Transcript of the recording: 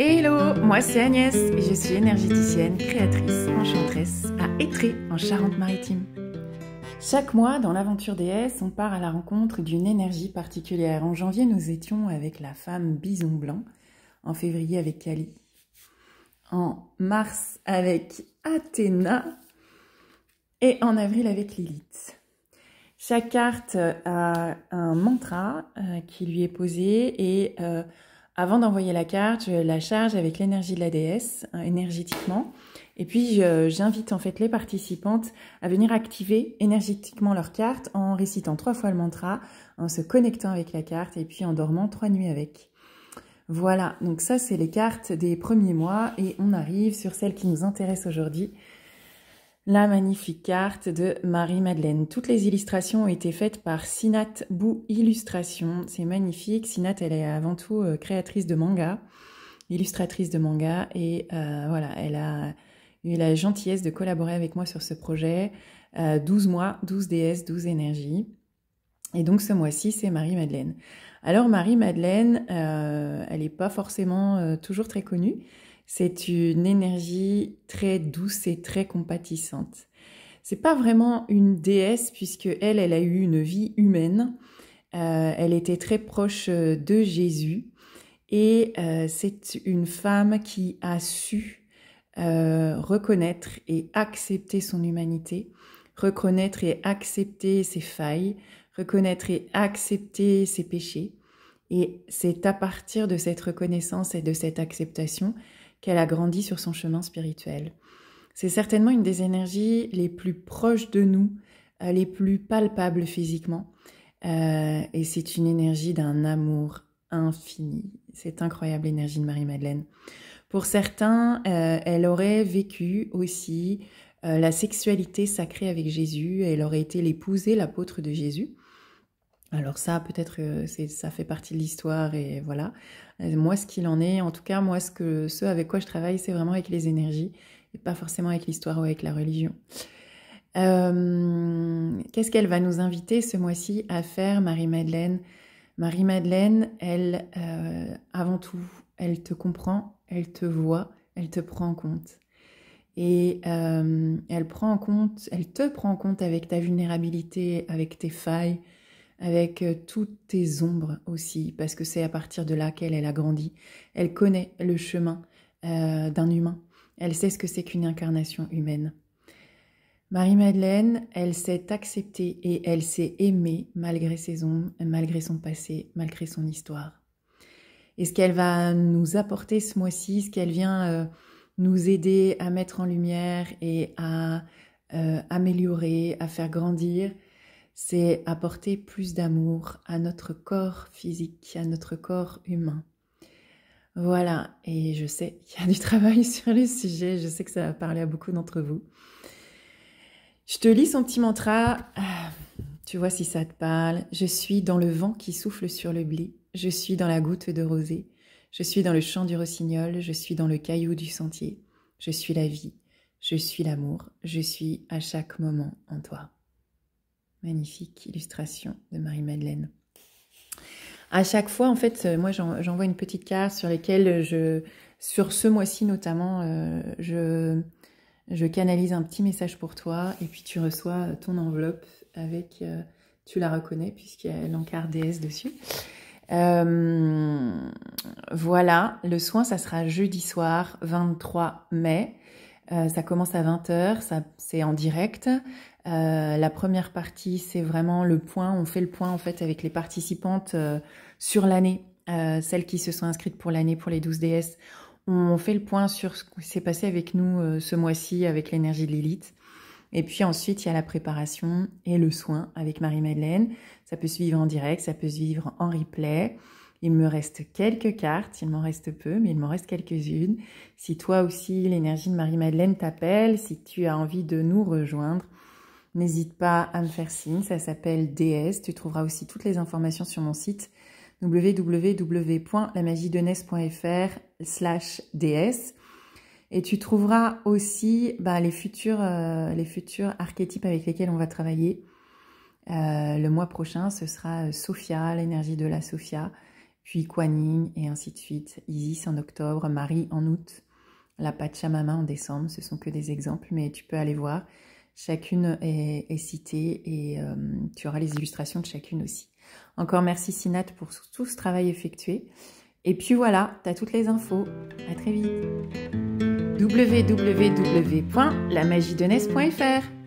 Hello, moi c'est Agnès et je suis énergéticienne, créatrice, enchanteresse à Étré en Charente-Maritime. Chaque mois dans l'aventure déesse, on part à la rencontre d'une énergie particulière. En janvier, nous étions avec la femme bison blanc, en février avec Kali, en mars avec Athéna et en avril avec Lilith. Chaque carte a un mantra qui lui est posé et avant d'envoyer la carte, je la charge avec l'énergie de la déesse, énergétiquement. Et puis, j'invite en fait les participantes à venir activer énergétiquement leur carte en récitant 3 fois le mantra, en se connectant avec la carte et puis en dormant 3 nuits avec. Voilà, donc ça c'est les cartes des premiers mois et on arrive sur celle qui nous intéresse aujourd'hui. La magnifique carte de Marie-Madeleine. Toutes les illustrations ont été faites par Sinat Bou Illustration. C'est magnifique. Sinat, elle est avant tout créatrice de manga, illustratrice de manga. Et voilà, elle a eu la gentillesse de collaborer avec moi sur ce projet. 12 mois, 12 déesses, 12 énergies. Et donc ce mois-ci, c'est Marie-Madeleine. Alors Marie-Madeleine, elle n'est pas forcément toujours très connue. C'est une énergie très douce et très compatissante. C'est pas vraiment une déesse puisque elle a eu une vie humaine. Elle était très proche de Jésus et c'est une femme qui a su reconnaître et accepter son humanité, reconnaître et accepter ses failles, reconnaître et accepter ses péchés. Et c'est à partir de cette reconnaissance et de cette acceptation qu'elle a grandi sur son chemin spirituel. C'est certainement une des énergies les plus proches de nous, les plus palpables physiquement. Et c'est une énergie d'un amour infini. C'est incroyable l'énergie de Marie-Madeleine. Pour certains, elle aurait vécu aussi la sexualité sacrée avec Jésus. Elle aurait été l'épouse et l'apôtre de Jésus. Alors ça, peut-être ça fait partie de l'histoire et voilà. Moi, ce qu'il en est, en tout cas, moi, ce avec quoi je travaille, c'est vraiment avec les énergies et pas forcément avec l'histoire ou avec la religion. Qu'est-ce qu'elle va nous inviter ce mois-ci à faire, Marie-Madeleine? Marie-Madeleine, elle, avant tout, elle te comprend, elle te voit, elle te prend en compte. Et elle te prend en compte avec ta vulnérabilité, avec tes failles, avec toutes tes ombres aussi, parce que c'est à partir de là qu'elle a grandi. Elle connaît le chemin d'un humain. Elle sait ce que c'est qu'une incarnation humaine. Marie-Madeleine, elle s'est acceptée et elle s'est aimée malgré ses ombres, malgré son passé, malgré son histoire. Et ce qu'elle va nous apporter ce mois-ci, ce qu'elle vient nous aider à mettre en lumière et à améliorer, à faire grandir, c'est apporter plus d'amour à notre corps physique, à notre corps humain. Voilà, et je sais qu'il y a du travail sur le sujet, je sais que ça va parler à beaucoup d'entre vous. Je te lis son petit mantra, tu vois si ça te parle. Je suis dans le vent qui souffle sur le blé, je suis dans la goutte de rosée, je suis dans le chant du rossignol, je suis dans le caillou du sentier, je suis la vie, je suis l'amour, je suis à chaque moment en toi. Magnifique illustration de Marie-Madeleine. À chaque fois, en fait, moi, j'envoie une petite carte sur laquelle sur ce mois-ci notamment, je canalise un petit message pour toi et puis tu reçois ton enveloppe avec, tu la reconnais puisqu'il y a l'encart déesse dessus. Voilà, le soin, ça sera jeudi soir, 23 mai. Ça commence à 20h, c'est en direct. La première partie, c'est vraiment le point. On fait le point en fait avec les participantes sur l'année, celles qui se sont inscrites pour l'année pour les 12 déesses. On fait le point sur ce qui s'est passé avec nous ce mois-ci avec l'énergie de Lilith. Et puis ensuite, il y a la préparation et le soin avec Marie-Madeleine. Ça peut se vivre en direct, ça peut se vivre en replay. Il me reste quelques cartes, il m'en reste peu, mais il m'en reste quelques-unes. Si toi aussi, l'énergie de Marie-Madeleine t'appelle, si tu as envie de nous rejoindre, n'hésite pas à me faire signe, ça s'appelle DS. Tu trouveras aussi toutes les informations sur mon site www.lamagiedenes.fr/DS. Et tu trouveras aussi les futurs archétypes avec lesquels on va travailler. Le mois prochain, ce sera Sophia, l'énergie de la Sophia. puis Kuan Yin et ainsi de suite. Isis en octobre, Marie en août, la Pachamama en décembre. Ce sont que des exemples, mais tu peux aller voir. Chacune est citée et tu auras les illustrations de chacune aussi. Encore merci Sinat pour tout ce travail effectué. Et puis voilà, tu as toutes les infos. À très vite. www.lamagiedenesse.fr